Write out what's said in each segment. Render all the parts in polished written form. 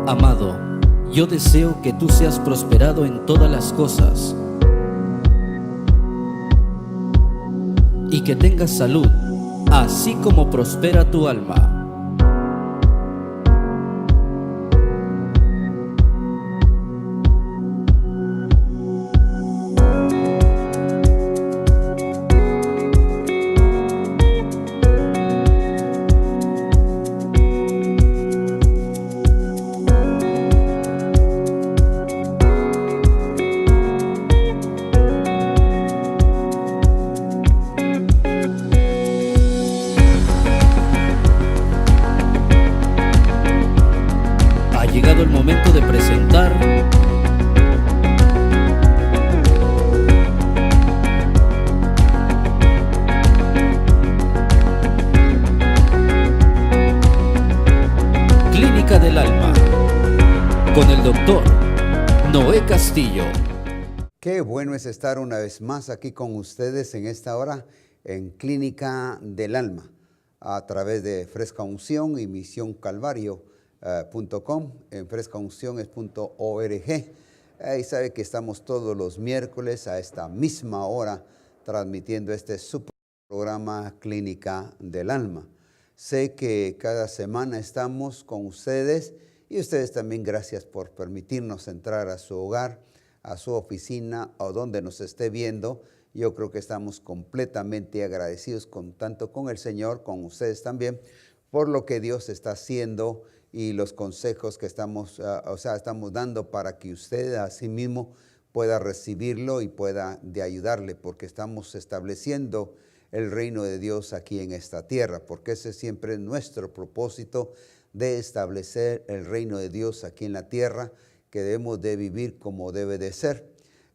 Amado, yo deseo que tú seas prosperado en todas las cosas y que tengas salud, así como prospera tu alma. Ha llegado el momento de presentar Clínica del Alma con el doctor Noé Castillo. Qué bueno es estar una vez más aquí con ustedes en esta hora en Clínica del Alma a través de Fresca Unción y Misión Calvario.com, en frescaunciones.org. Y sabe que estamos todos los miércoles a esta misma hora transmitiendo este super programa Clínica del Alma. Sé que cada semana estamos con ustedes y ustedes también gracias por permitirnos entrar a su hogar, a su oficina o donde nos esté viendo. Yo creo que estamos completamente agradecidos tanto con el Señor, con ustedes también, por lo que Dios está haciendo y los consejos que estamos dando para que usted a sí mismo pueda recibirlo y pueda de ayudarle, porque estamos estableciendo el reino de Dios aquí en esta tierra, porque ese siempre es nuestro propósito, de establecer el reino de Dios aquí en la tierra, que debemos de vivir como debe de ser.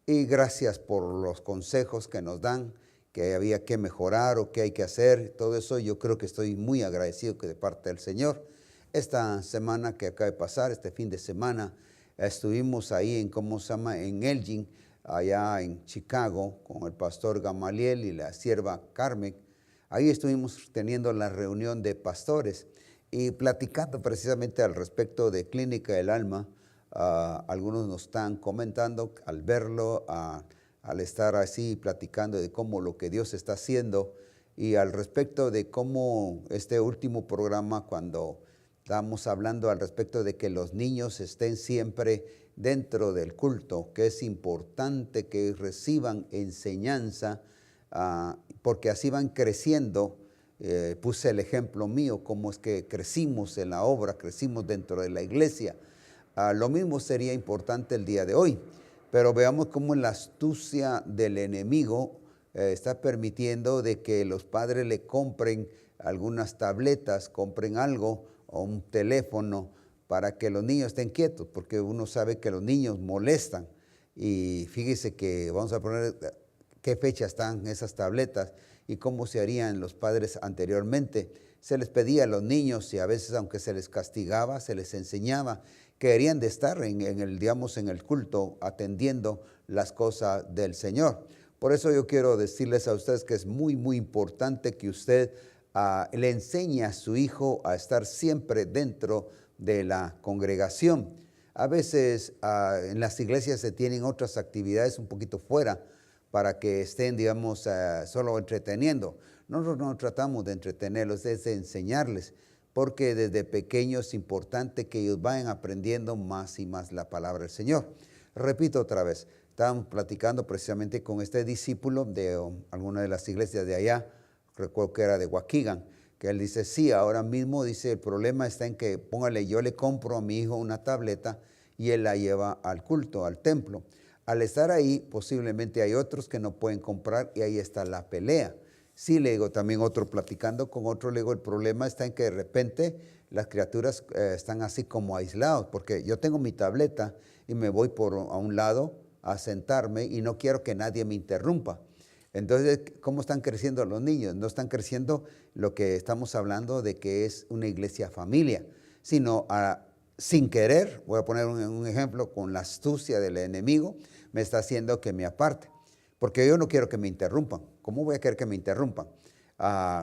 Y gracias por los consejos que nos dan, que había que mejorar o que hay que hacer, todo eso yo creo que estoy muy agradecido que de parte del Señor. Esta semana que acaba de pasar, este fin de semana, estuvimos ahí en Elgin, allá en Chicago, con el pastor Gamaliel y la sierva Carmen. Ahí estuvimos teniendo la reunión de pastores y platicando precisamente al respecto de Clínica del Alma. Algunos nos están comentando al verlo, al estar así platicando de cómo lo que Dios está haciendo, y al respecto de cómo este último programa, cuando estamos hablando al respecto de que los niños estén siempre dentro del culto, que es importante que reciban enseñanza, porque así van creciendo. Puse el ejemplo mío, cómo es que crecimos en la obra, crecimos dentro de la iglesia. Lo mismo sería importante el día de hoy, pero veamos cómo la astucia del enemigo está permitiendo de que los padres le compren algunas tabletas, compren algo o un teléfono para que los niños estén quietos, porque uno sabe que los niños molestan. Y fíjese que vamos a poner qué fecha están esas tabletas y cómo se harían los padres anteriormente. Se les pedía a los niños, y a veces aunque se les castigaba, se les enseñaba que deberían de estar en el culto atendiendo las cosas del Señor. Por eso yo quiero decirles a ustedes que es muy, muy importante que usted le enseñe a su hijo a estar siempre dentro de la congregación. A veces en las iglesias se tienen otras actividades un poquito fuera para que estén, solo entreteniendo. Nosotros no tratamos de entretenerlos, es de enseñarles, porque desde pequeños es importante que ellos vayan aprendiendo más y más la palabra del Señor. Repito otra vez, estábamos platicando precisamente con este discípulo de alguna de las iglesias de allá, recuerdo que era de Waukegan, que él dice, sí, ahora mismo, dice, el problema está en que, póngale, yo le compro a mi hijo una tableta y él la lleva al culto, al templo. Al estar ahí, posiblemente hay otros que no pueden comprar y ahí está la pelea. Sí, le digo, también otro platicando con otro, le digo, el problema está en que de repente las criaturas están así como aislados, porque yo tengo mi tableta y me voy a un lado a sentarme y no quiero que nadie me interrumpa. Entonces, ¿cómo están creciendo los niños? No están creciendo lo que estamos hablando de que es una iglesia familia, sino sin querer, voy a poner un ejemplo, con la astucia del enemigo, me está haciendo que me aparte. Porque yo no quiero que me interrumpan. ¿Cómo voy a querer que me interrumpan?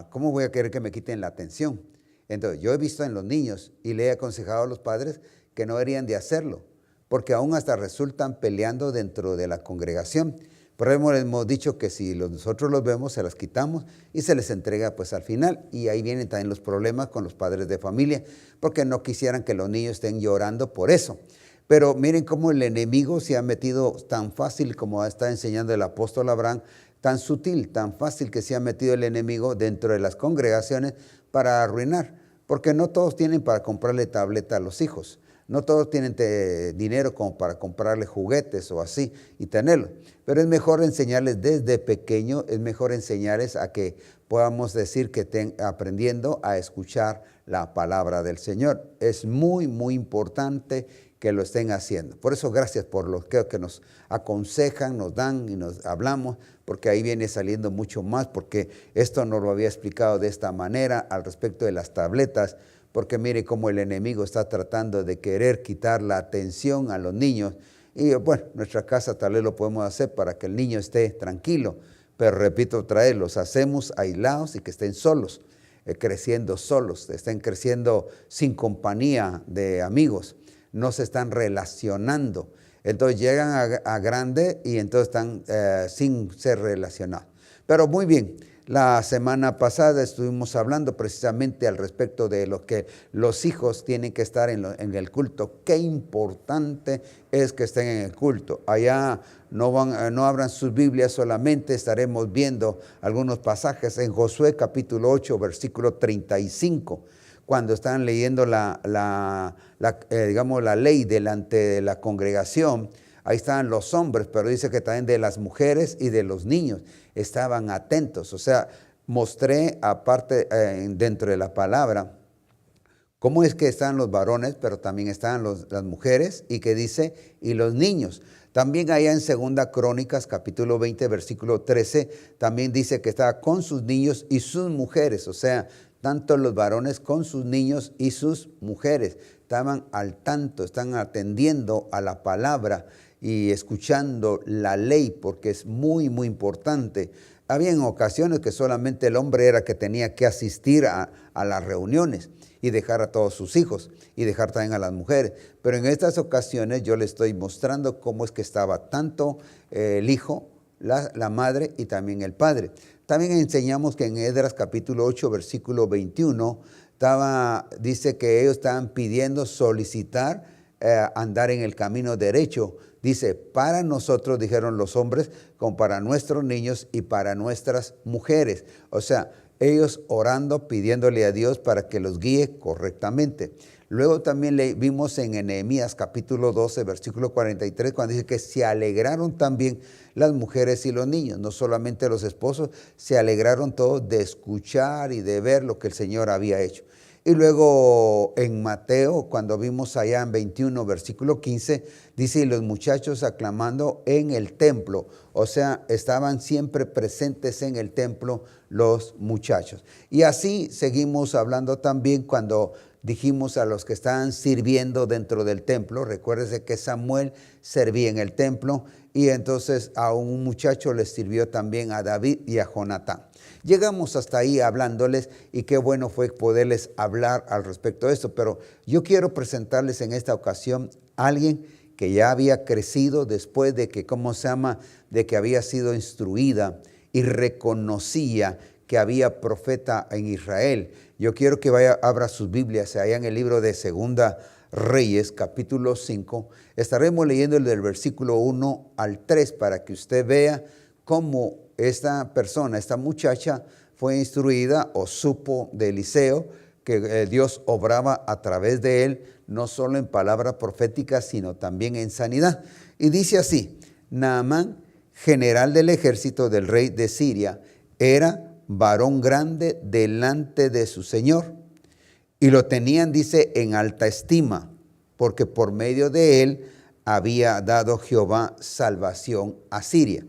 ¿Cómo voy a querer que me quiten la atención? Entonces, yo he visto en los niños y le he aconsejado a los padres que no deberían de hacerlo, porque aún hasta resultan peleando dentro de la congregación. Pero hemos dicho que si nosotros los vemos, se las quitamos y se les entrega pues al final. Y ahí vienen también los problemas con los padres de familia, porque no quisieran que los niños estén llorando por eso. Pero miren cómo el enemigo se ha metido tan fácil, como está enseñando el apóstol Abraham, tan sutil, tan fácil que se ha metido el enemigo dentro de las congregaciones para arruinar. Porque no todos tienen para comprarle tableta a los hijos. No todos tienen dinero como para comprarle juguetes o así y tenerlo. Pero es mejor enseñarles desde pequeño, es mejor enseñarles a que podamos decir que estén aprendiendo a escuchar la palabra del Señor. Es muy, muy importante que lo estén haciendo. Por eso gracias por los que nos aconsejan, nos dan y nos hablamos, porque ahí viene saliendo mucho más, porque esto no lo había explicado de esta manera al respecto de las tabletas, porque mire cómo el enemigo está tratando de querer quitar la atención a los niños. Y bueno, nuestra casa tal vez lo podemos hacer para que el niño esté tranquilo, pero repito otra vez, los hacemos aislados y que estén solos, creciendo solos, estén creciendo sin compañía de amigos, no se están relacionando. Entonces llegan a grande y entonces están sin ser relacionados. Pero muy bien. La semana pasada estuvimos hablando precisamente al respecto de lo que los hijos tienen que estar en el culto. Qué importante es que estén en el culto. Allá no abran sus Biblias solamente, estaremos viendo algunos pasajes en Josué capítulo 8, versículo 35, cuando están leyendo la ley delante de la congregación. Ahí estaban los hombres, pero dice que también de las mujeres y de los niños estaban atentos. O sea, mostré aparte dentro de la palabra cómo es que están los varones, pero también están las mujeres y que dice, y los niños. También allá en 2 Crónicas, capítulo 20, versículo 13, también dice que estaba con sus niños y sus mujeres. O sea, tanto los varones con sus niños y sus mujeres estaban al tanto, están atendiendo a la palabra y escuchando la ley, porque es muy, muy importante. Había en ocasiones que solamente el hombre era que tenía que asistir a las reuniones y dejar a todos sus hijos y dejar también a las mujeres. Pero en estas ocasiones yo le estoy mostrando cómo es que estaba tanto el hijo, la madre y también el padre. También enseñamos que en Esdras capítulo 8, versículo 21, dice que ellos estaban pidiendo solicitar andar en el camino derecho. Dice, para nosotros, dijeron los hombres, como para nuestros niños y para nuestras mujeres. O sea, ellos orando, pidiéndole a Dios para que los guíe correctamente. Luego también vimos en Nehemías capítulo 12, versículo 43, cuando dice que se alegraron también las mujeres y los niños, no solamente los esposos, se alegraron todos de escuchar y de ver lo que el Señor había hecho. Y luego en Mateo, cuando vimos allá en 21, versículo 15, dice, y los muchachos aclamando en el templo. O sea, estaban siempre presentes en el templo los muchachos. Y así seguimos hablando también cuando dijimos a los que estaban sirviendo dentro del templo. Recuérdese que Samuel servía en el templo y entonces a un muchacho le sirvió también a David y a Jonatán. Llegamos hasta ahí hablándoles y qué bueno fue poderles hablar al respecto de esto, pero yo quiero presentarles en esta ocasión a alguien que ya había crecido después de que, de que había sido instruida y reconocía que había profeta en Israel. Yo quiero que abra sus Biblias allá en el libro de 2 Reyes, capítulo 5. Estaremos leyendo el del versículo 1 al 3 para que usted vea cómo esta persona, esta muchacha, fue instruida o supo de Eliseo que Dios obraba a través de él, no solo en palabras proféticas, sino también en sanidad. Y dice así, Naamán, general del ejército del rey de Siria, era varón grande delante de su señor. Y lo tenían, dice, en alta estima, porque por medio de él había dado Jehová salvación a Siria.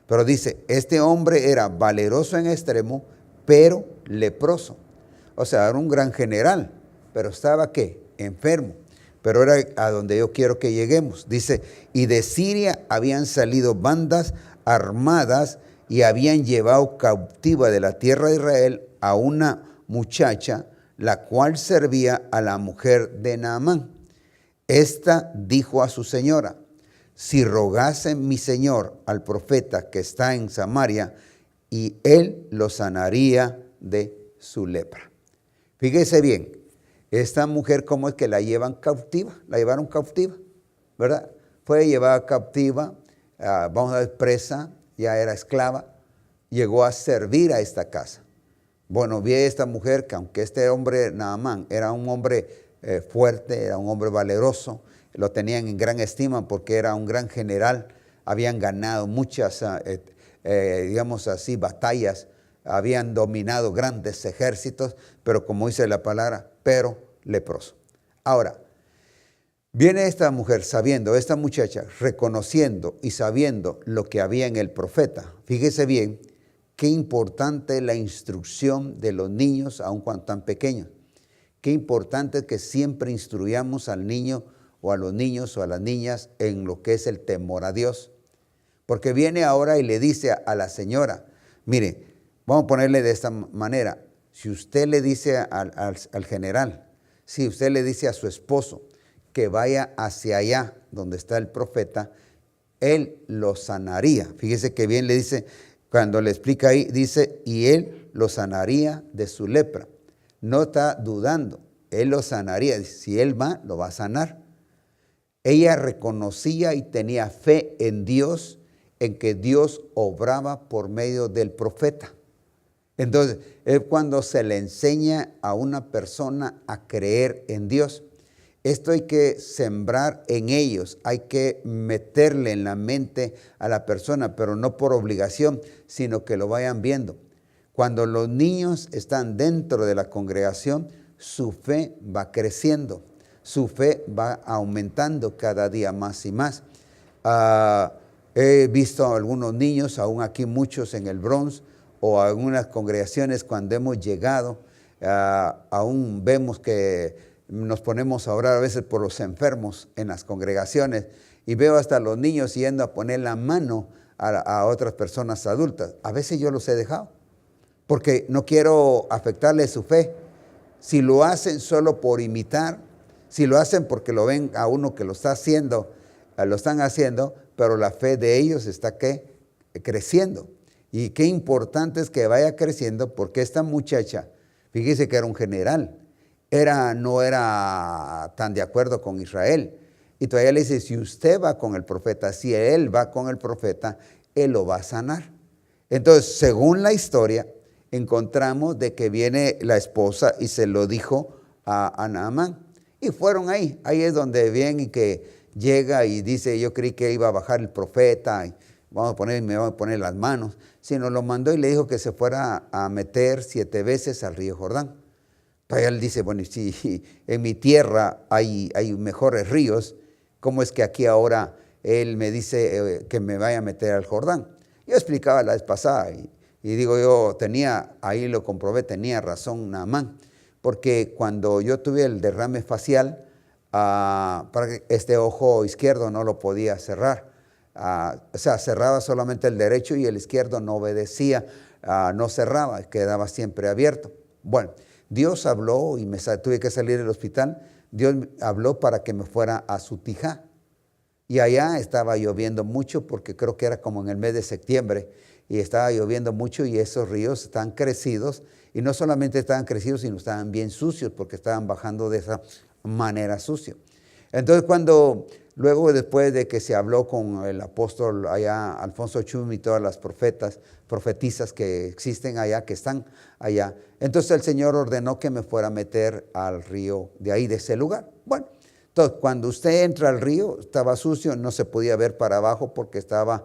Pero dice, este hombre era valeroso en extremo, pero leproso. O sea, era un gran general, pero estaba, ¿qué? Enfermo. Pero era a donde yo quiero que lleguemos. Dice, y de Siria habían salido bandas armadas y habían llevado cautiva de la tierra de Israel a una muchacha, la cual servía a la mujer de Naamán. Esta dijo a su señora: si rogase mi señor al profeta que está en Samaria, y él lo sanaría de su lepra. Fíjese bien, esta mujer, ¿cómo es que la llevan cautiva? La llevaron cautiva, ¿verdad? Fue llevada cautiva, vamos a ver, presa, ya era esclava, llegó a servir a esta casa. Bueno, vi a esta mujer que aunque este hombre, Naamán, era un hombre fuerte, era un hombre valeroso, lo tenían en gran estima porque era un gran general, habían ganado muchas, digamos así, batallas, habían dominado grandes ejércitos, pero como dice la palabra, pero leproso. Ahora, viene esta mujer sabiendo, esta muchacha, reconociendo y sabiendo lo que había en el profeta. Fíjese bien, qué importante es la instrucción de los niños, aun cuando tan pequeños. Qué importante es que siempre instruyamos al niño o a los niños o a las niñas en lo que es el temor a Dios. Porque viene ahora y le dice a la señora, mire, vamos a ponerle de esta manera, si usted le dice al general, si usted le dice a su esposo que vaya hacia allá donde está el profeta, él lo sanaría. Fíjese que bien le dice, cuando le explica ahí, dice, y él lo sanaría de su lepra. No está dudando, él lo sanaría. Si él va, lo va a sanar. Ella reconocía y tenía fe en Dios, en que Dios obraba por medio del profeta. Entonces, es cuando se le enseña a una persona a creer en Dios. Esto hay que sembrar en ellos, hay que meterle en la mente a la persona, pero no por obligación, sino que lo vayan viendo. Cuando los niños están dentro de la congregación, su fe va creciendo, su fe va aumentando cada día más y más. He visto a algunos niños, aún aquí muchos en el Bronx, o a algunas congregaciones cuando hemos llegado, aún vemos que nos ponemos a orar a veces por los enfermos en las congregaciones y veo hasta los niños yendo a poner la mano a otras personas adultas. A veces yo los he dejado porque no quiero afectarles su fe. Si lo hacen solo por imitar, si lo hacen porque lo ven a uno que lo está haciendo, lo están haciendo, pero la fe de ellos está creciendo. Y qué importante es que vaya creciendo, porque esta muchacha, fíjese que era un general, no era tan de acuerdo con Israel. Y todavía le dice, si usted va con el profeta, si él va con el profeta, él lo va a sanar. Entonces, según la historia, encontramos de que viene la esposa y se lo dijo a Naamán. Y fueron ahí es donde viene y que llega y dice, yo creí que iba a bajar el profeta, y me voy a poner las manos. Sino lo mandó y le dijo que se fuera a meter 7 veces al río Jordán. Pero él dice, bueno, si en mi tierra hay mejores ríos, ¿cómo es que aquí ahora él me dice que me vaya a meter al Jordán? Yo explicaba la vez pasada y digo yo, ahí lo comprobé, tenía razón Naamán, porque cuando yo tuve el derrame facial, para que este ojo izquierdo no lo podía cerrar. O sea, cerraba solamente el derecho y el izquierdo no obedecía, no cerraba, quedaba siempre abierto. Bueno, Dios habló y tuve que salir del hospital. Dios habló para que me fuera a Sutijá. Y allá estaba lloviendo mucho, porque creo que era como en el mes de septiembre, y estaba lloviendo mucho y esos ríos estaban crecidos, y no solamente estaban crecidos, sino estaban bien sucios, porque estaban bajando de esa manera sucia. Entonces luego después de que se habló con el apóstol allá, Alfonso Chum, y todas las profetisas que existen allá, que están allá, entonces el Señor ordenó que me fuera a meter al río de ahí, de ese lugar. Bueno, entonces cuando usted entra al río, estaba sucio, no se podía ver para abajo porque estaba,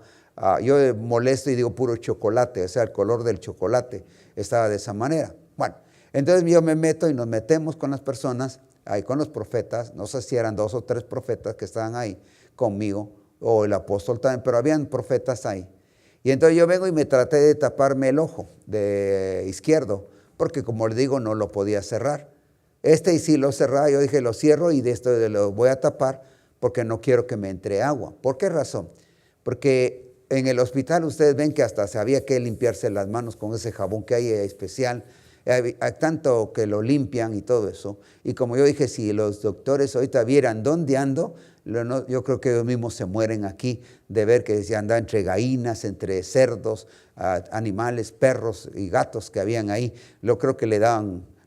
yo molesto y digo puro chocolate, o sea, el color del chocolate estaba de esa manera. Bueno, entonces yo me meto y nos metemos con las personas, ahí con los profetas, no sé si eran 2 o 3 profetas que estaban ahí conmigo, o el apóstol también, pero habían profetas ahí. Y entonces yo vengo y me traté de taparme el ojo de izquierdo, porque como le digo, no lo podía cerrar. Y sí lo cerraba, yo dije, lo cierro y de esto lo voy a tapar porque no quiero que me entre agua. ¿Por qué razón? Porque en el hospital ustedes ven que hasta se había que limpiarse las manos con ese jabón que hay especial. tanto que lo limpian y todo eso. Y como yo dije, si los doctores ahorita vieran dónde ando, yo creo que ellos mismos se mueren aquí de ver que se anda entre gallinas, entre cerdos, animales, perros y gatos que habían ahí. Yo creo que les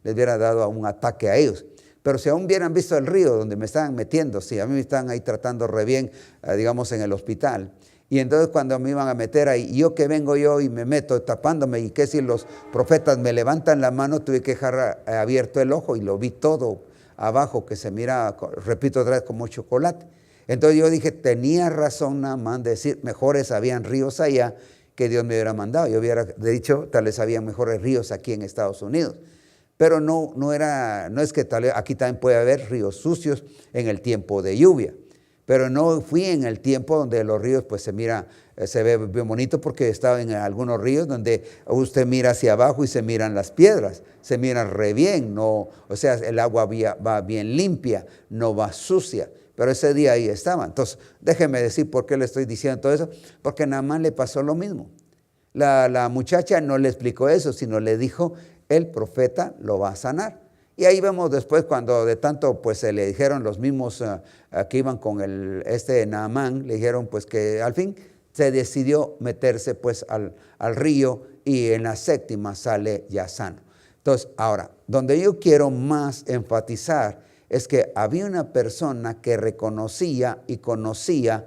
hubiera dado un ataque a ellos. Pero si aún hubieran visto el río donde me estaban metiendo, sí, a mí me estaban ahí tratando re bien, digamos, en el hospital. Y entonces cuando me iban a meter ahí, yo que vengo yo y me meto tapándome, y que si los profetas me levantan la mano, tuve que dejar abierto el ojo y lo vi todo abajo, que se mira, repito otra vez, como chocolate. Entonces yo dije, tenía razón nada más de decir, mejores habían ríos allá que Dios me hubiera mandado. Yo hubiera dicho, tal vez había mejores ríos aquí en Estados Unidos. Pero no es que tal vez aquí también puede haber ríos sucios en el tiempo de lluvia. Pero no fui en el tiempo donde los ríos pues se ve bien bonito, porque estaba en algunos ríos donde usted mira hacia abajo y se miran las piedras, se miran re bien, o sea, el agua va bien limpia, no va sucia. Pero ese día ahí estaba. Entonces, déjeme decir por qué le estoy diciendo todo eso, porque nada más le pasó lo mismo. La muchacha no le explicó eso, sino le dijo, el profeta lo va a sanar. Y ahí vemos después cuando de tanto pues se le dijeron los mismos que iban con Naamán, le dijeron pues que al fin se decidió meterse pues al río, y en la séptima sale ya sano. Entonces ahora, donde yo quiero más enfatizar es que había una persona que reconocía y conocía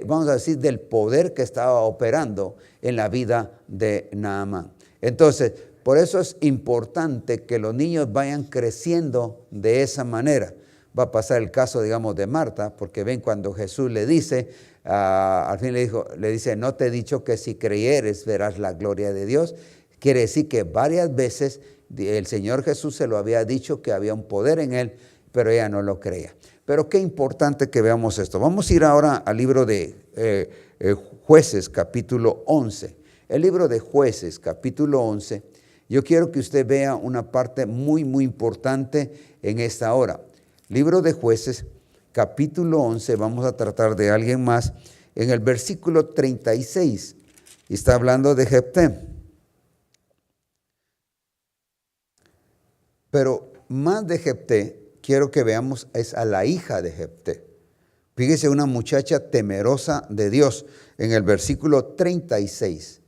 vamos a decir, del poder que estaba operando en la vida de Naamán. Entonces, por eso es importante que los niños vayan creciendo de esa manera. Va a pasar el caso, digamos, de Marta, porque ven cuando Jesús le dice, al fin le dice, no te he dicho que si creyeres verás la gloria de Dios. Quiere decir que varias veces el Señor Jesús se lo había dicho que había un poder en él, pero ella no lo creía. Pero qué importante que veamos esto. Vamos a ir ahora al libro de Jueces, capítulo 11. El libro de Jueces, capítulo 11. Yo quiero que usted vea una parte muy, muy importante en esta hora. Libro de Jueces, capítulo 11, vamos a tratar de alguien más, en el versículo 36, y está hablando de Jefté. Pero más de Jefté, quiero que veamos es a la hija de Jefté. Fíjese, una muchacha temerosa de Dios, en el versículo 36.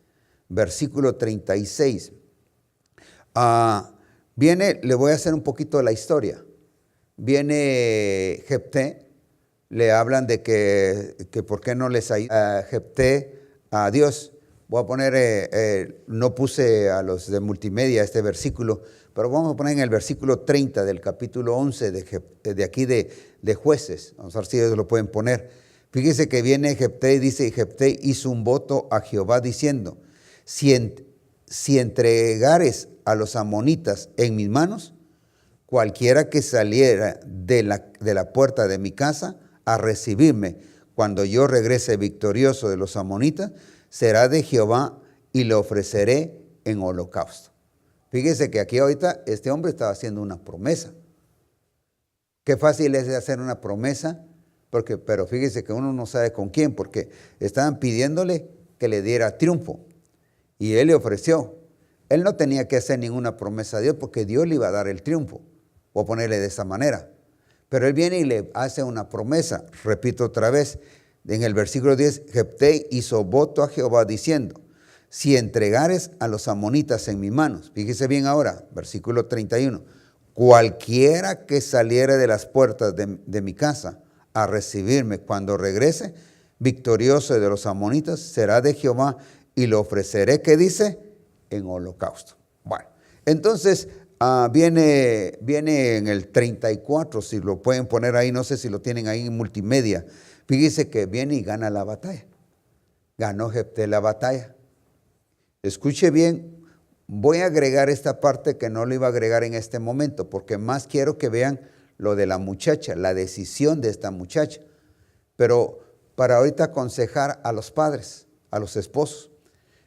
Versículo 36. Le voy a hacer un poquito la historia. Viene Jefté, le hablan de que por qué no les ayuda a Jefté a Dios. Voy a poner, no puse a los de multimedia este versículo, pero vamos a poner en el versículo 30 del capítulo 11 de aquí de Jueces. Vamos a ver si ellos lo pueden poner. Fíjese que viene Jefté y dice, Jefté hizo un voto a Jehová diciendo, si entregares a los amonitas en mis manos, cualquiera que saliera de la puerta de mi casa a recibirme cuando yo regrese victorioso de los amonitas, será de Jehová y lo ofreceré en holocausto. Fíjese que aquí ahorita este hombre estaba haciendo una promesa. Qué fácil es hacer una promesa, pero fíjese que uno no sabe con quién, porque estaban pidiéndole que le diera triunfo y él le ofreció. Él no tenía que hacer ninguna promesa a Dios porque Dios le iba a dar el triunfo, o ponerle de esa manera. Pero él viene y le hace una promesa. Repito otra vez, en el versículo 10, Jefté hizo voto a Jehová diciendo, si entregares a los amonitas en mis manos, fíjese bien ahora, versículo 31, cualquiera que saliere de las puertas de mi casa a recibirme cuando regrese, victorioso de los amonitas, será de Jehová y lo ofreceré, ¿qué dice? En holocausto. Bueno, entonces viene en el 34, si lo pueden poner ahí, no sé si lo tienen ahí en multimedia. Fíjese que viene y gana la batalla. Ganó Jefté la batalla. Escuche bien, voy a agregar esta parte que no lo iba a agregar en este momento, porque más quiero que vean lo de la muchacha, la decisión de esta muchacha. Pero para ahorita aconsejar a los padres, a los esposos,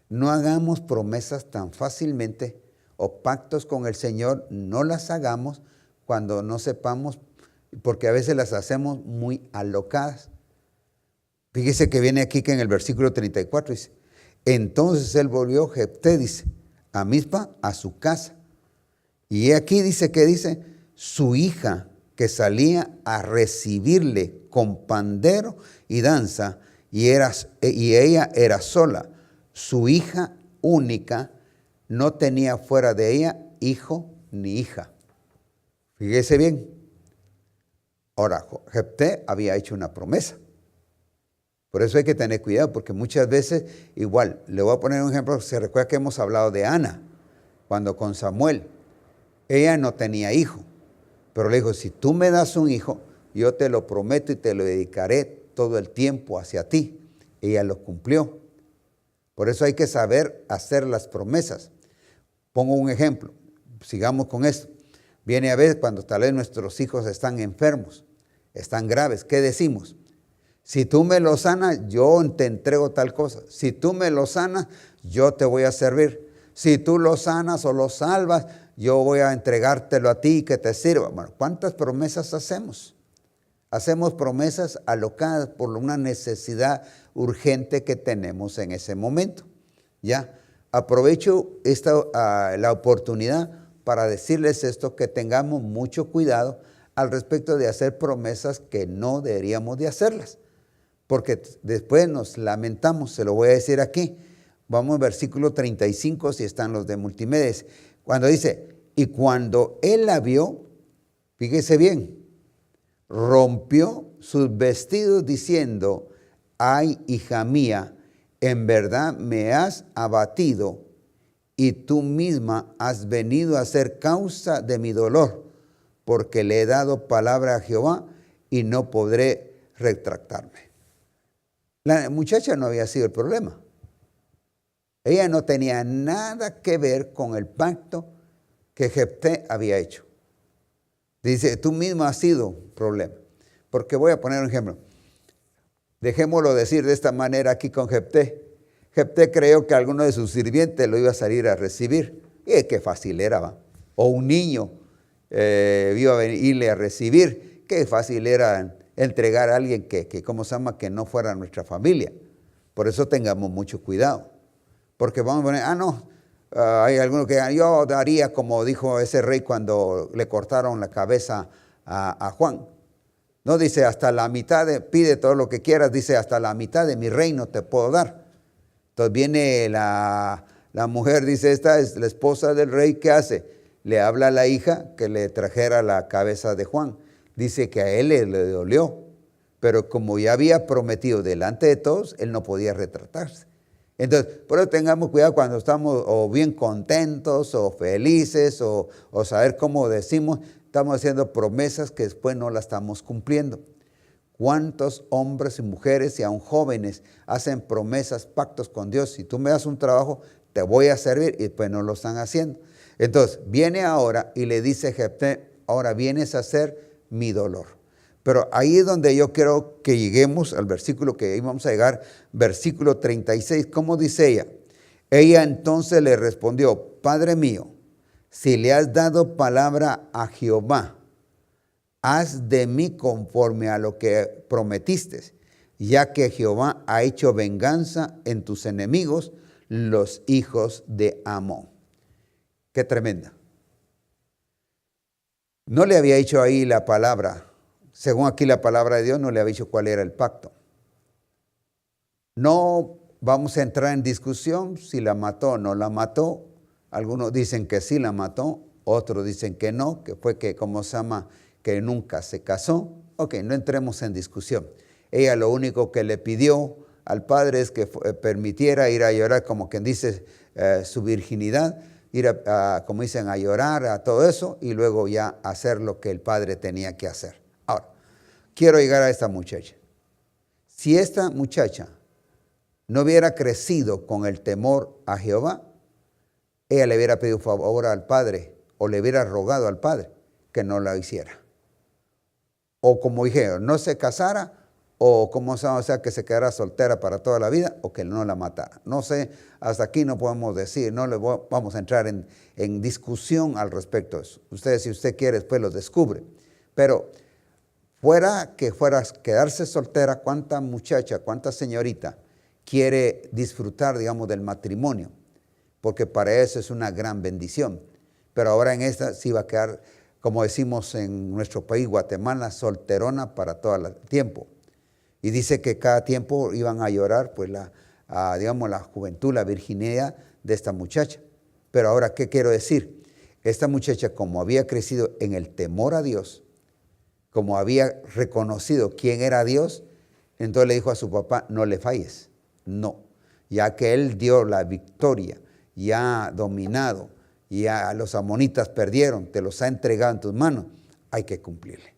no hagamos promesas tan fácilmente o pactos con el Señor, no las hagamos cuando no sepamos, porque a veces las hacemos muy alocadas. Fíjese que viene aquí que en el versículo 34 dice, entonces él volvió, Jefté dice, a Mizpa, a su casa. Y aquí dice que dice, su hija que salía a recibirle con pandero y danza, y ella era sola. Su hija única, no tenía fuera de ella hijo ni hija. Fíjese bien. Ahora, Jefté había hecho una promesa. Por eso hay que tener cuidado, porque muchas veces, igual, le voy a poner un ejemplo, se recuerda que hemos hablado de Ana, cuando con Samuel, ella no tenía hijo, pero le dijo, si tú me das un hijo, yo te lo prometo y te lo dedicaré todo el tiempo hacia ti. Ella lo cumplió. Por eso hay que saber hacer las promesas. Pongo un ejemplo, sigamos con esto. Viene a ver cuando tal vez nuestros hijos están enfermos, están graves, ¿qué decimos? Si tú me lo sanas, yo te entrego tal cosa. Si tú me lo sanas, yo te voy a servir. Si tú lo sanas o lo salvas, yo voy a entregártelo a ti y que te sirva. Bueno, ¿cuántas promesas hacemos? Hacemos promesas alocadas por una necesidad urgente que tenemos en ese momento. Ya, aprovecho la oportunidad para decirles esto, que tengamos mucho cuidado al respecto de hacer promesas que no deberíamos de hacerlas, porque después nos lamentamos. Se lo voy a decir aquí. Vamos al versículo 35, si están los de multimedia. Cuando dice, y cuando él la vio, fíjese bien, rompió sus vestidos diciendo, ay, hija mía, en verdad me has abatido y tú misma has venido a ser causa de mi dolor, porque le he dado palabra a Jehová y no podré retractarme. La muchacha no había sido el problema. Ella no tenía nada que ver con el pacto que Jefté había hecho. Dice, tú misma has sido problema. Porque voy a poner un ejemplo. Dejémoslo decir de esta manera aquí con Jefté. Jefté creyó que alguno de sus sirvientes lo iba a salir a recibir. Y qué fácil era, ¿va? O un niño iba a irle a recibir. Qué fácil era entregar a alguien que ¿cómo se llama? Que no fuera nuestra familia. Por eso tengamos mucho cuidado. Porque vamos a poner, hay algunos que yo daría como dijo ese rey cuando le cortaron la cabeza a Juan. No dice hasta la mitad, pide todo lo que quieras, dice hasta la mitad de mi reino te puedo dar. Entonces viene la mujer, dice, esta es la esposa del rey, ¿qué hace? Le habla a la hija que le trajera la cabeza de Juan. Dice que a él le dolió, pero como ya había prometido delante de todos, él no podía retratarse. Entonces, por eso tengamos cuidado cuando estamos o bien contentos o felices o saber cómo decimos, estamos haciendo promesas que después no las estamos cumpliendo. ¿Cuántos hombres y mujeres y aún jóvenes hacen promesas, pactos con Dios? Si tú me das un trabajo, te voy a servir, y después no lo están haciendo. Entonces, viene ahora y le dice Jefté, ahora vienes a ser mi dolor. Pero ahí es donde yo quiero que lleguemos al versículo que íbamos a llegar, versículo 36. ¿Cómo dice ella? Ella entonces le respondió, Padre mío, si le has dado palabra a Jehová, haz de mí conforme a lo que prometiste, ya que Jehová ha hecho venganza en tus enemigos, los hijos de Amón. Qué tremenda. No le había hecho ahí la palabra. Según aquí la palabra de Dios, no le había dicho cuál era el pacto. No vamos a entrar en discusión si la mató o no la mató. Algunos dicen que sí la mató, otros dicen que no, que fue que, ¿cómo se llama?, que nunca se casó. Ok, no entremos en discusión. Ella lo único que le pidió al padre es que permitiera ir a llorar, como quien dice, su virginidad, ir como dicen, a llorar, a todo eso, y luego ya hacer lo que el padre tenía que hacer. Ahora, quiero llegar a esta muchacha. Si esta muchacha no hubiera crecido con el temor a Jehová, ella le hubiera pedido favor al padre o le hubiera rogado al padre que no la hiciera. O como dijeron, no se casara o como sea que se quedara soltera para toda la vida o que no la matara. No sé, hasta aquí no podemos decir, vamos a entrar en discusión al respecto de eso. Ustedes, si usted quiere, después lo descubre. Pero fuera quedarse soltera, ¿cuánta muchacha, cuánta señorita quiere disfrutar, digamos, del matrimonio? Porque para eso es una gran bendición. pero ahora en esta sí va a quedar, como decimos en nuestro país, Guatemala, solterona para todo el tiempo. Y dice que cada tiempo iban a llorar, pues digamos, la juventud, la virginidad de esta muchacha. Pero ahora, ¿qué quiero decir? Esta muchacha, como había crecido en el temor a Dios, como había reconocido quién era Dios, entonces le dijo a su papá, no le falles, no, ya que él dio la victoria, ya ha dominado, ya los amonitas perdieron, te los ha entregado en tus manos, hay que cumplirle.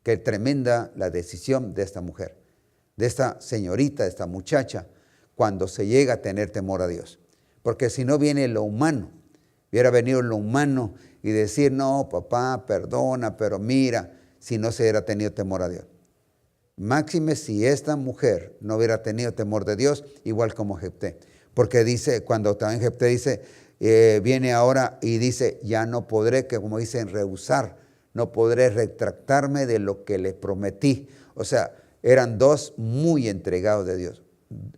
Qué tremenda la decisión de esta mujer, de esta señorita, de esta muchacha, cuando se llega a tener temor a Dios. Porque si no viene lo humano, hubiera venido lo humano y decir, no, papá, perdona, pero mira, si no se hubiera tenido temor a Dios. Máxime si esta mujer no hubiera tenido temor de Dios, igual como Jefté. Porque dice, cuando también Jefté dice, viene ahora y dice, ya no podré, que como dicen, rehusar, no podré retractarme de lo que le prometí. O sea, eran dos muy entregados de Dios.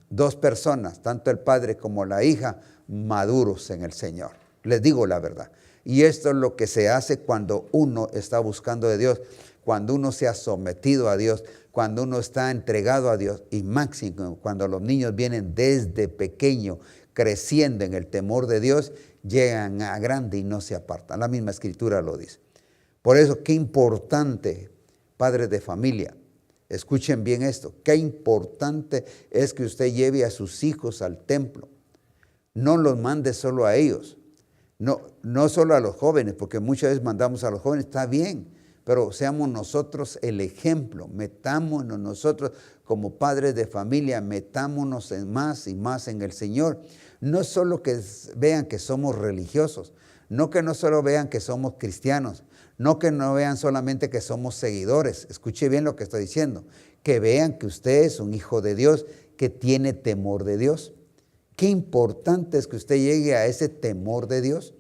Dos personas, tanto el padre como la hija, maduros en el Señor. Les digo la verdad. Y esto es lo que se hace cuando uno está buscando de Dios, cuando uno se ha sometido a Dios, cuando uno está entregado a Dios, y máximo cuando los niños vienen desde pequeño creciendo en el temor de Dios, llegan a grande y no se apartan. La misma escritura lo dice. Por eso, qué importante, padres de familia, escuchen bien esto, qué importante es que usted lleve a sus hijos al templo. No los mande solo a ellos, no solo a los jóvenes, porque muchas veces mandamos a los jóvenes, está bien, pero seamos nosotros el ejemplo, metámonos nosotros como padres de familia, metámonos más y más en el Señor. No solo que vean que somos religiosos, no que no solo vean que somos cristianos, no que no vean solamente que somos seguidores, escuche bien lo que estoy diciendo, que vean que usted es un hijo de Dios, que tiene temor de Dios. Qué importante es que usted llegue a ese temor de Dios,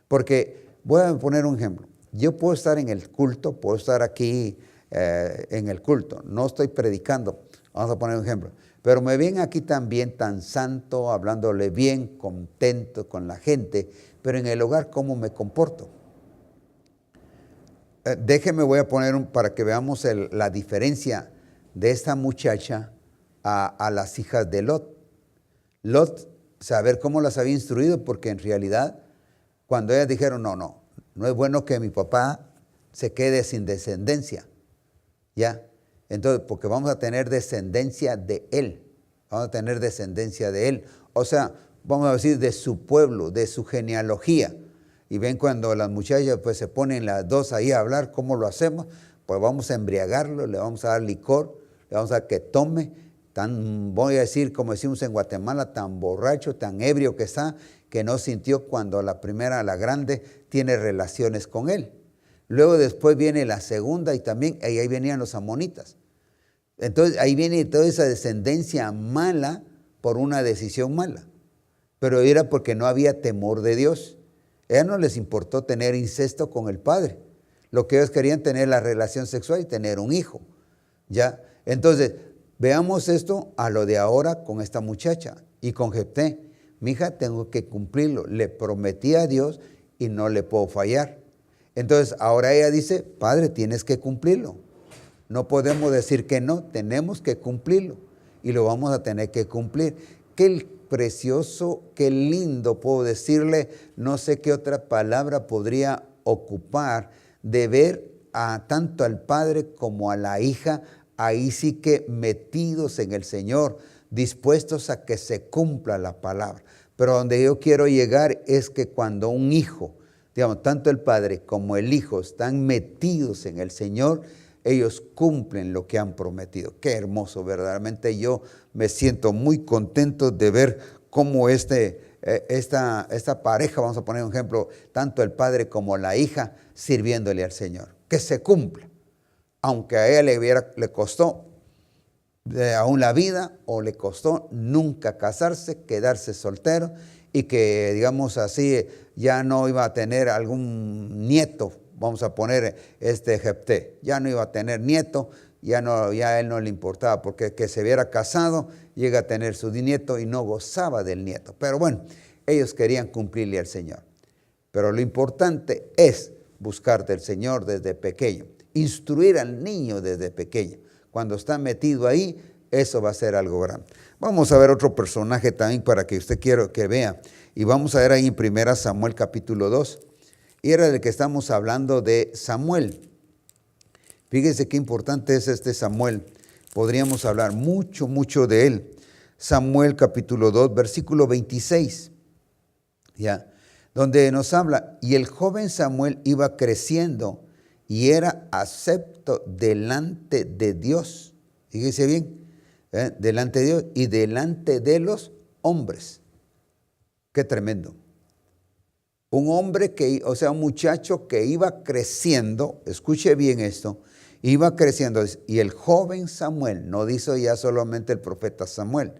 porque voy a poner un ejemplo. Yo puedo estar en el culto, puedo estar aquí en el culto, no estoy predicando, vamos a poner un ejemplo, pero me ven aquí también tan santo, hablándole bien, contento con la gente, pero en el hogar, ¿cómo me comporto? Déjeme, voy a poner para que veamos la diferencia de esta muchacha a las hijas de Lot. Lot, saber cómo las había instruido, porque en realidad, cuando ellas dijeron, no es bueno que mi papá se quede sin descendencia, ¿ya? Entonces, porque vamos a tener descendencia de él, o sea, vamos a decir de su pueblo, de su genealogía. Y ven cuando las muchachas pues se ponen las dos ahí a hablar, ¿cómo lo hacemos? Pues vamos a embriagarlo, le vamos a dar licor, le vamos a dar que tome, voy a decir, como decimos en Guatemala, tan borracho, tan ebrio que está, que no sintió cuando la primera, la grande, tiene relaciones con él. Luego después viene la segunda y también ahí venían los amonitas. Entonces ahí viene toda esa descendencia mala por una decisión mala. Pero era porque no había temor de Dios. A ellas no les importó tener incesto con el padre. Lo que ellos querían tener la relación sexual y tener un hijo. ¿Ya? Entonces, veamos esto a lo de ahora con esta muchacha y con Jefté. Mi hija, tengo que cumplirlo. Le prometí a Dios y no le puedo fallar. Entonces, ahora ella dice, padre, tienes que cumplirlo. No podemos decir que no, tenemos que cumplirlo. Y lo vamos a tener que cumplir. Qué precioso, qué lindo, puedo decirle, no sé qué otra palabra podría ocupar, de ver tanto al padre como a la hija, ahí sí que metidos en el Señor, dispuestos a que se cumpla la palabra. Pero donde yo quiero llegar es que cuando un hijo, digamos, tanto el padre como el hijo están metidos en el Señor, ellos cumplen lo que han prometido. Qué hermoso, verdaderamente yo me siento muy contento de ver cómo esta pareja, vamos a poner un ejemplo, tanto el padre como la hija sirviéndole al Señor. Que se cumpla, aunque a ella le costó aún la vida, o le costó nunca casarse, quedarse soltero, y que, digamos así, ya no iba a tener algún nieto, vamos a poner Jefté, ya no iba a tener nieto, ya a él no le importaba, porque que se hubiera casado, llega a tener su nieto y no gozaba del nieto. Pero bueno, ellos querían cumplirle al Señor. Pero lo importante es buscar del Señor desde pequeño, instruir al niño desde pequeño. Cuando está metido ahí, eso va a ser algo grande. Vamos a ver otro personaje también para que usted quiera que vea. Y vamos a ver ahí en 1 Samuel capítulo 2. Y era del que estamos hablando de Samuel. Fíjese qué importante es este Samuel. Podríamos hablar mucho de él. Samuel capítulo 2, versículo 26. Ya, donde nos habla, y el joven Samuel iba creciendo y era acepto delante de Dios. Fíjese bien, delante de Dios y delante de los hombres. Qué tremendo. Un hombre un muchacho que iba creciendo, escuche bien esto, iba creciendo, y el joven Samuel, no dice ya solamente el profeta Samuel,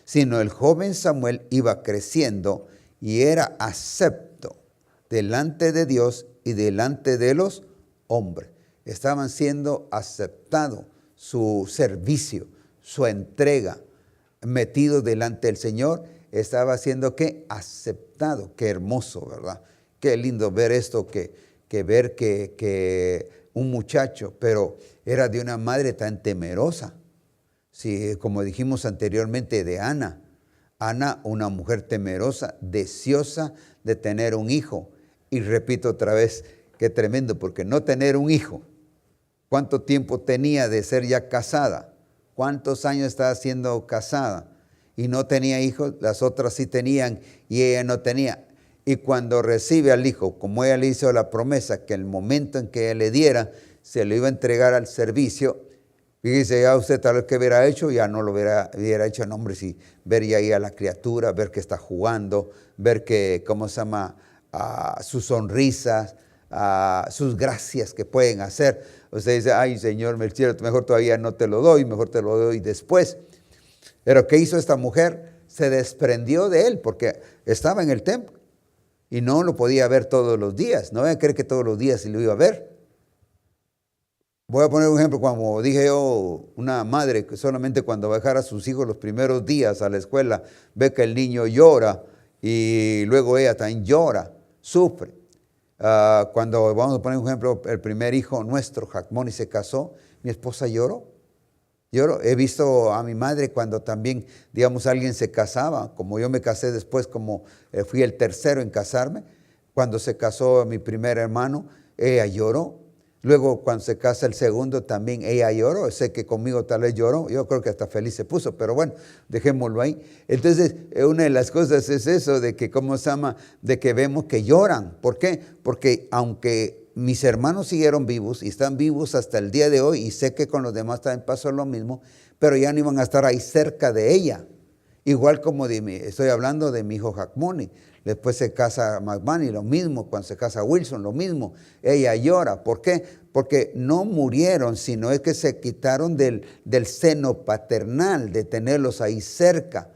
sino el joven Samuel iba creciendo y era acepto delante de Dios y delante de los hombres. Estaban siendo aceptados su servicio, su entrega, metido delante del Señor, estaba siendo ¿qué? Aceptado. Qué hermoso, ¿verdad? Qué lindo ver esto, ver que un muchacho, pero era de una madre tan temerosa. Sí, como dijimos anteriormente de Ana. Ana, una mujer temerosa, deseosa de tener un hijo. Y repito otra vez, qué tremendo, porque no tener un hijo. ¿Cuánto tiempo tenía de ser ya casada? ¿Cuántos años estaba siendo casada? Y no tenía hijos, las otras sí tenían y ella no tenía. Y cuando recibe al hijo, como ella le hizo la promesa, que el momento en que ella le diera, se lo iba a entregar al servicio. Fíjese, ya usted tal vez que hubiera hecho, ya no lo hubiera hecho, no, hombre, sí, ver ya ahí a la criatura, ver que está jugando, ver que, sus sonrisas, sus gracias que pueden hacer. Usted dice, ay Señor, mejor todavía no te lo doy, mejor te lo doy después. Pero ¿qué hizo esta mujer? Se desprendió de él porque estaba en el templo y no lo podía ver todos los días. No voy a creer que todos los días lo iba a ver. Voy a poner un ejemplo, como dije yo, una madre que solamente cuando va a dejar a sus hijos los primeros días a la escuela, ve que el niño llora y luego ella también llora, sufre. Cuando, vamos a poner un ejemplo, el primer hijo nuestro, Jacmoni, se casó, mi esposa lloró. He visto a mi madre cuando también, digamos, alguien se casaba, como yo me casé después, como fui el tercero en casarme, cuando se casó mi primer hermano, ella lloró. Luego cuando se casa el segundo también ella lloró, sé que conmigo tal vez lloró, yo creo que hasta feliz se puso, pero bueno, dejémoslo ahí. Entonces, una de las cosas es eso, de que, de que vemos que lloran. ¿Por qué? Porque aunque mis hermanos siguieron vivos y están vivos hasta el día de hoy, y sé que con los demás también pasó lo mismo, pero ya no iban a estar ahí cerca de ella. Igual como estoy hablando de mi hijo Jacmoni, después se casa McMahon y lo mismo, cuando se casa Wilson, lo mismo, ella llora. ¿Por qué? Porque no murieron, sino es que se quitaron del seno paternal, de tenerlos ahí cerca.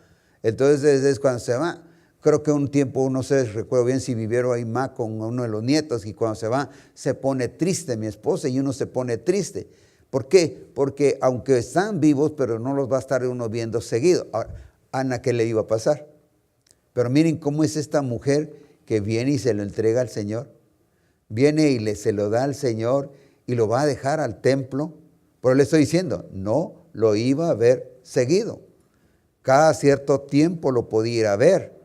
Entonces es cuando se va. Creo que un tiempo, no sé, recuerdo bien si vivieron ahí más con uno de los nietos, y cuando se va, se pone triste mi esposa y uno se pone triste. ¿Por qué? Porque aunque están vivos, pero no los va a estar uno viendo seguido. Ahora, Ana, ¿qué le iba a pasar? Pero miren cómo es esta mujer que viene y se lo entrega al Señor. Viene y se lo da al Señor y lo va a dejar al templo. Pero le estoy diciendo, no lo iba a ver seguido. Cada cierto tiempo lo podía ir a ver.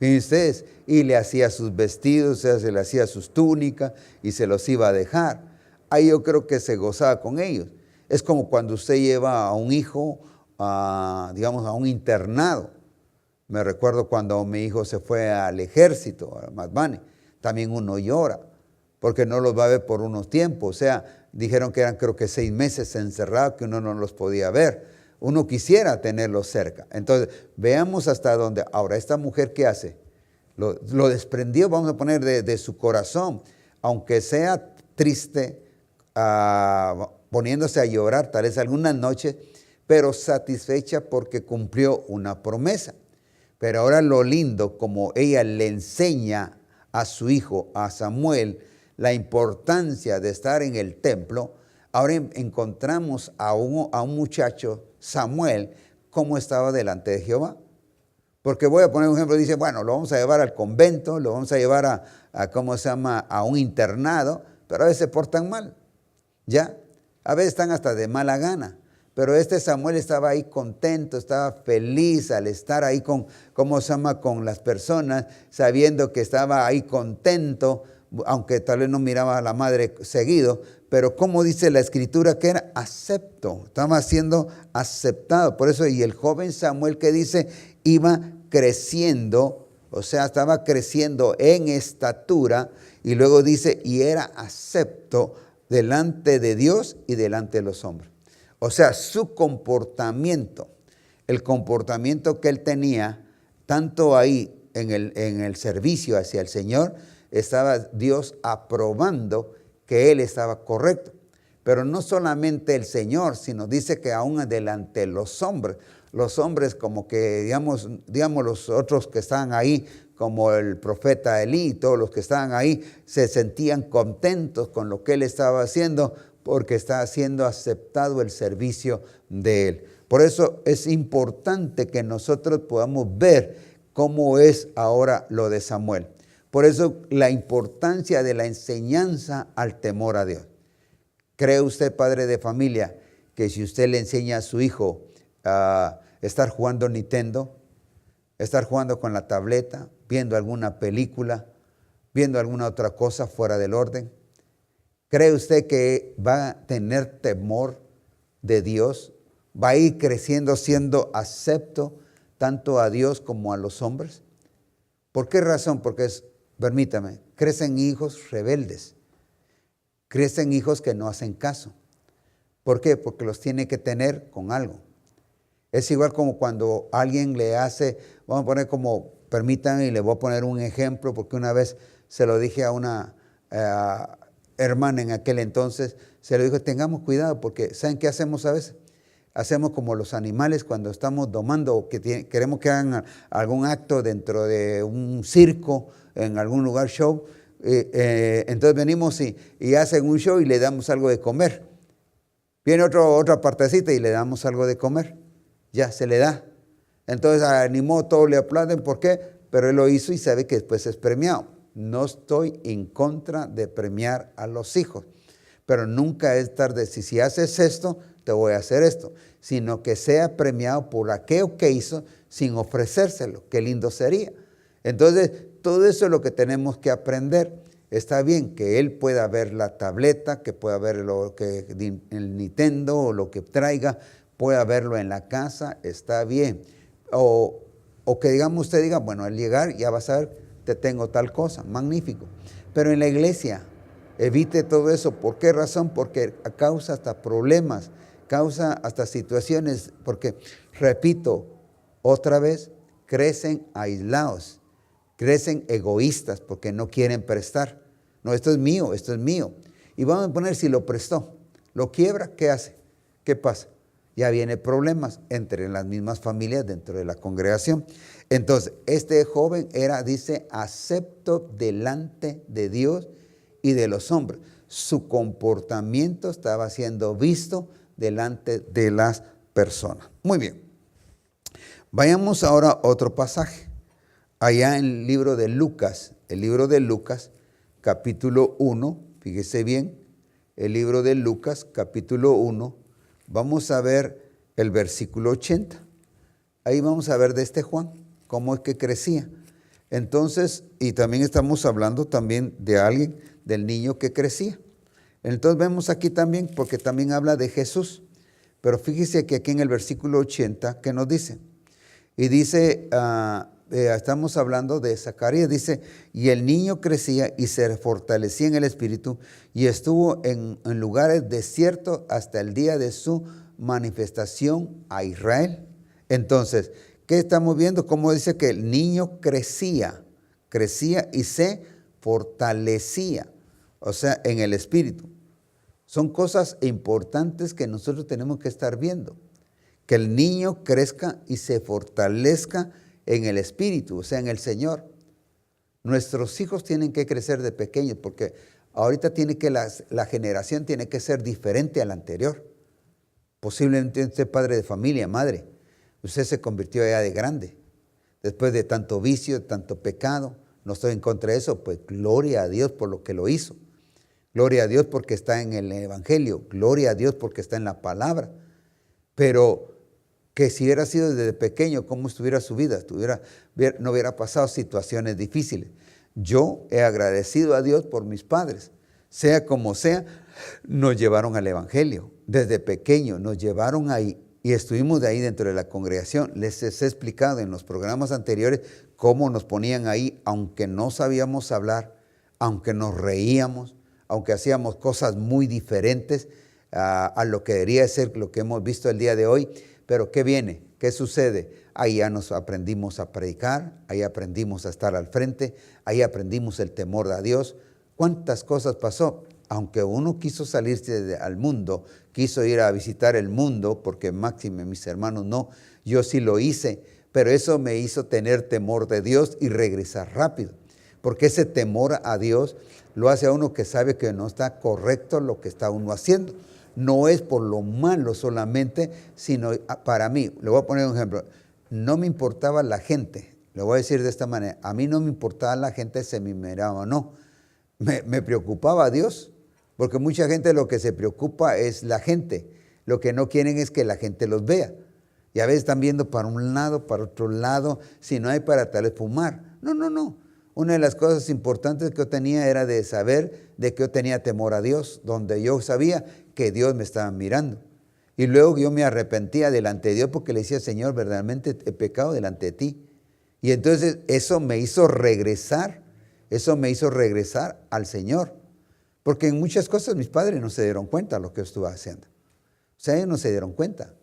Fíjense ustedes, y le hacía sus vestidos, o sea, se le hacía sus túnicas y se los iba a dejar. Ahí yo creo que se gozaba con ellos. Es como cuando usted lleva a un hijo, digamos, a un internado. Me recuerdo cuando mi hijo se fue al ejército, a Masbane, también uno llora, porque no los va a ver por unos tiempos. O sea, dijeron que eran creo que 6 meses encerrados, que uno no los podía ver. Uno quisiera tenerlos cerca. Entonces, veamos hasta dónde. Ahora, esta mujer, ¿qué hace? Lo desprendió, vamos a poner, de su corazón, aunque sea triste, poniéndose a llorar tal vez algunas noches, pero satisfecha porque cumplió una promesa. Pero ahora lo lindo, como ella le enseña a su hijo, a Samuel, la importancia de estar en el templo, ahora encontramos a un muchacho, Samuel, cómo estaba delante de Jehová. Porque voy a poner un ejemplo, dice, bueno, lo vamos a llevar al convento, lo vamos a llevar a un internado, pero a veces se portan mal, ¿ya? A veces están hasta de mala gana. Pero este Samuel estaba ahí contento, estaba feliz al estar ahí con las personas, sabiendo que estaba ahí contento, aunque tal vez no miraba a la madre seguido, pero como dice la escritura que era acepto, estaba siendo aceptado. Por eso, y el joven Samuel que dice, iba creciendo, o sea, estaba creciendo en estatura, y luego dice, y era acepto delante de Dios y delante de los hombres. O sea, su comportamiento, el comportamiento que él tenía, tanto ahí en el servicio hacia el Señor, estaba Dios aprobando que él estaba correcto. Pero no solamente el Señor, sino dice que aún delante de los hombres como que, digamos los otros que estaban ahí, como el profeta Elí y todos los que estaban ahí, se sentían contentos con lo que él estaba haciendo, porque está siendo aceptado el servicio de él. Por eso es importante que nosotros podamos ver cómo es ahora lo de Samuel. Por eso la importancia de la enseñanza al temor a Dios. ¿Cree usted, padre de familia, que si usted le enseña a su hijo a estar jugando Nintendo, estar jugando con la tableta, viendo alguna película, viendo alguna otra cosa fuera del orden, cree usted que va a tener temor de Dios? ¿Va a ir creciendo siendo acepto tanto a Dios como a los hombres? ¿Por qué razón? Porque permítame, crecen hijos rebeldes, crecen hijos que no hacen caso. ¿Por qué? Porque los tiene que tener con algo. Es igual como cuando alguien le hace, vamos a poner como, permítanme y le voy a poner un ejemplo, porque una vez se lo dije a una hermana en aquel entonces, se le dijo, tengamos cuidado, porque ¿saben qué hacemos a veces? Hacemos como los animales cuando estamos domando o que queremos que hagan algún acto dentro de un circo, en algún lugar show, entonces venimos y hacen un show y le damos algo de comer. Viene otra partecita y le damos algo de comer, ya se le da. Entonces animó, todos le aplauden, ¿por qué? Pero él lo hizo y sabe que después es premiado. No estoy en contra de premiar a los hijos, pero nunca es tarde. Si haces esto, te voy a hacer esto, sino que sea premiado por aquello que hizo sin ofrecérselo. Qué lindo sería. Entonces, todo eso es lo que tenemos que aprender. Está bien que él pueda ver la tableta, que pueda ver el Nintendo o lo que traiga, pueda verlo en la casa, está bien. O que usted diga, bueno, al llegar ya vas a ver, te tengo tal cosa, magnífico. Pero en la iglesia, evite todo eso. ¿Por qué razón? Porque causa hasta problemas, causa hasta situaciones, porque, repito, otra vez, crecen aislados, crecen egoístas porque no quieren prestar. No, esto es mío, esto es mío. Y vamos a poner si lo prestó, lo quiebra, ¿qué hace? ¿Qué pasa? Ya viene problemas entre las mismas familias dentro de la congregación. Entonces, este joven dice, acepto delante de Dios y de los hombres. Su comportamiento estaba siendo visto delante de las personas. Muy bien. Vayamos ahora a otro pasaje. Allá en el libro de Lucas, capítulo 1, fíjese bien, el libro de Lucas, capítulo 1, vamos a ver el versículo 80. Ahí vamos a ver de este Juan, cómo es que crecía. Entonces, y también estamos hablando también de alguien, del niño que crecía. Entonces vemos aquí también, porque también habla de Jesús. Pero fíjese que aquí en el versículo 80, ¿qué nos dice? Y dice, estamos hablando de Zacarías, dice, y el niño crecía y se fortalecía en el espíritu y estuvo en lugares desiertos hasta el día de su manifestación a Israel. Entonces, ¿qué estamos viendo? Cómo dice que el niño crecía y se fortalecía, o sea, en el espíritu. Son cosas importantes que nosotros tenemos que estar viendo. Que el niño crezca y se fortalezca en el espíritu, o sea, en el Señor. Nuestros hijos tienen que crecer de pequeños porque ahorita la generación tiene que ser diferente a la anterior. Posiblemente usted padre de familia, madre, usted se convirtió ya de grande. después de tanto vicio, de tanto pecado. No estoy en contra de eso, pues gloria a Dios por lo que lo hizo. Gloria a Dios porque está en el Evangelio, gloria a Dios porque está en la palabra. Pero que si hubiera sido desde pequeño, ¿cómo estuviera su vida? No hubiera pasado situaciones difíciles. Yo he agradecido a Dios por mis padres. Sea como sea, nos llevaron al Evangelio. Desde pequeño nos llevaron ahí y estuvimos de ahí dentro de la congregación. Les he explicado en los programas anteriores cómo nos ponían ahí, aunque no sabíamos hablar, aunque nos reíamos, aunque hacíamos cosas muy diferentes a lo que debería ser lo que hemos visto el día de hoy. Pero ¿qué viene? ¿Qué sucede? Ahí ya nos aprendimos a predicar, ahí aprendimos a estar al frente, ahí aprendimos el temor a Dios. ¿Cuántas cosas pasó? Aunque uno quiso salirse al mundo, quiso ir a visitar el mundo, porque máxime mis hermanos no, yo sí lo hice, pero eso me hizo tener temor de Dios y regresar rápido. Porque ese temor a Dios lo hace a uno que sabe que no está correcto lo que está uno haciendo. No es por lo malo solamente, sino para mí, le voy a poner un ejemplo, no me importaba la gente, le voy a decir de esta manera, a mí no me importaba la gente si me miraba o no, me preocupaba a Dios, porque mucha gente lo que se preocupa es la gente, lo que no quieren es que la gente los vea, y a veces están viendo para un lado, para otro lado, si no hay para tal vez fumar, no. Una de las cosas importantes que yo tenía era de saber de que yo tenía temor a Dios, donde yo sabía que Dios me estaba mirando. Y luego yo me arrepentía delante de Dios porque le decía, Señor, verdaderamente he pecado delante de ti. Y entonces eso me hizo regresar al Señor. Porque en muchas cosas mis padres no se dieron cuenta de lo que yo estuve haciendo. O sea, ellos no se dieron cuenta.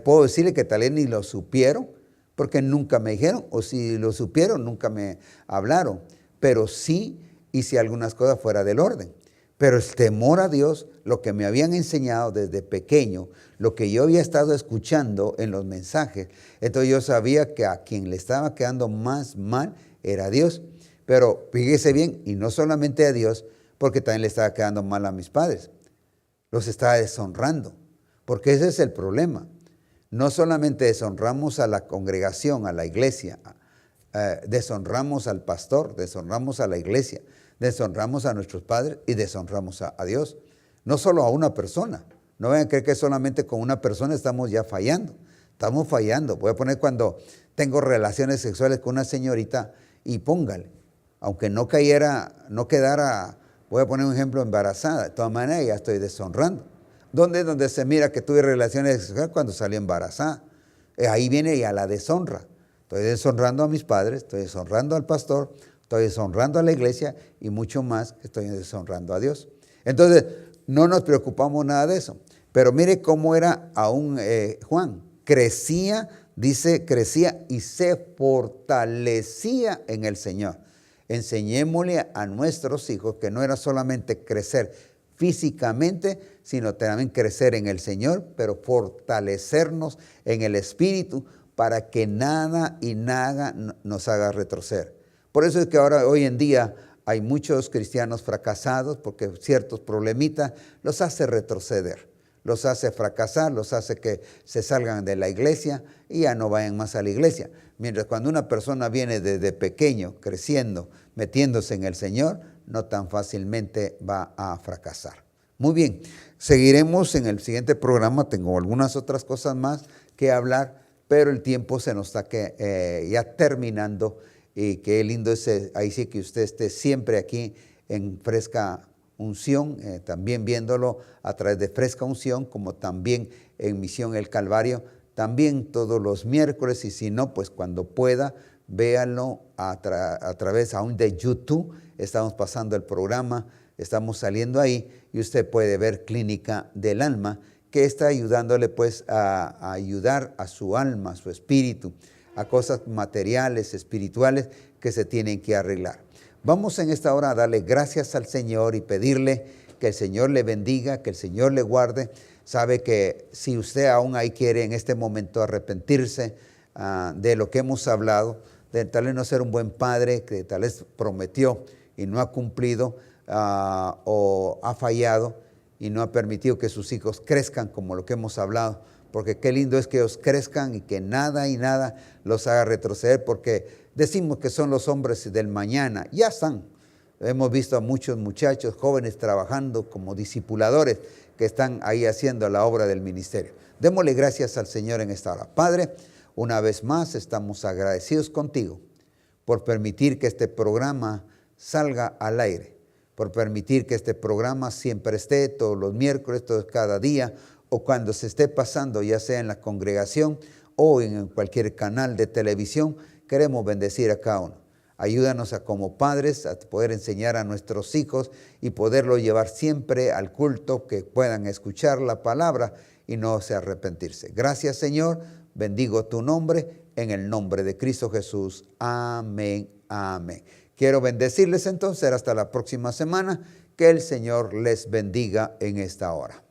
Puedo decirle que tal vez ni lo supieron, porque nunca me dijeron, o si lo supieron, nunca me hablaron. Pero sí hice algunas cosas fuera del orden. Pero el temor a Dios, lo que me habían enseñado desde pequeño, lo que yo había estado escuchando en los mensajes, entonces yo sabía que a quien le estaba quedando más mal era a Dios. Pero fíjese bien, y no solamente a Dios, porque también le estaba quedando mal a mis padres. Los estaba deshonrando, porque ese es el problema. No solamente deshonramos a la congregación, a la iglesia, deshonramos al pastor, deshonramos a la iglesia, deshonramos a nuestros padres y deshonramos a Dios. No solo a una persona. No vayan a creer que solamente con una persona estamos ya fallando. Estamos fallando. Voy a poner cuando tengo relaciones sexuales con una señorita y póngale, aunque no quedara, voy a poner un ejemplo, embarazada. De todas maneras ya estoy deshonrando. ¿Dónde es donde se mira que tuve relaciones sexuales? Cuando salí embarazada. Ahí viene ya la deshonra. Estoy deshonrando a mis padres, estoy deshonrando al pastor, estoy deshonrando a la iglesia y mucho más estoy deshonrando a Dios. Entonces, no nos preocupamos nada de eso. Pero mire cómo era aún Juan. Crecía y se fortalecía en el Señor. Enseñémosle a nuestros hijos que no era solamente crecer físicamente, sino también crecer en el Señor, pero fortalecernos en el Espíritu para que nada y nada nos haga retroceder. Por eso es que ahora, hoy en día, hay muchos cristianos fracasados porque ciertos problemitas los hace retroceder, los hace fracasar, los hace que se salgan de la iglesia y ya no vayan más a la iglesia. Mientras cuando una persona viene desde pequeño, creciendo, metiéndose en el Señor, no tan fácilmente va a fracasar. Muy bien, seguiremos en el siguiente programa. Tengo algunas otras cosas más que hablar, pero el tiempo se nos está ya terminando. Y qué lindo es ahí sí que usted esté siempre aquí en Fresca Unción, también viéndolo a través de Fresca Unción, como también en Misión El Calvario, también todos los miércoles, y si no, pues cuando pueda, véanlo a través aún de YouTube. Estamos pasando el programa, estamos saliendo ahí, y usted puede ver Clínica del Alma, que está ayudándole pues a ayudar a su alma, a su espíritu, a cosas materiales, espirituales que se tienen que arreglar. Vamos en esta hora a darle gracias al Señor y pedirle que el Señor le bendiga, que el Señor le guarde. Sabe que si usted aún ahí quiere en este momento arrepentirse de lo que hemos hablado, de tal vez no ser un buen padre, que tal vez prometió y no ha cumplido, o ha fallado y no ha permitido que sus hijos crezcan como lo que hemos hablado, porque qué lindo es que ellos crezcan y que nada y nada los haga retroceder, porque decimos que son los hombres del mañana, ya están. Hemos visto a muchos muchachos jóvenes trabajando como discipuladores que están ahí haciendo la obra del ministerio. Démosle gracias al Señor en esta hora. Padre, una vez más estamos agradecidos contigo por permitir que este programa salga al aire, por permitir que este programa siempre esté todos los miércoles, cada día, o cuando se esté pasando, ya sea en la congregación o en cualquier canal de televisión. Queremos bendecir a cada uno. Ayúdanos como padres a poder enseñar a nuestros hijos y poderlo llevar siempre al culto, que puedan escuchar la palabra y no se arrepentirse. Gracias, Señor. Bendigo tu nombre en el nombre de Cristo Jesús. Amén, amén. Quiero bendecirles entonces hasta la próxima semana. Que el Señor les bendiga en esta hora.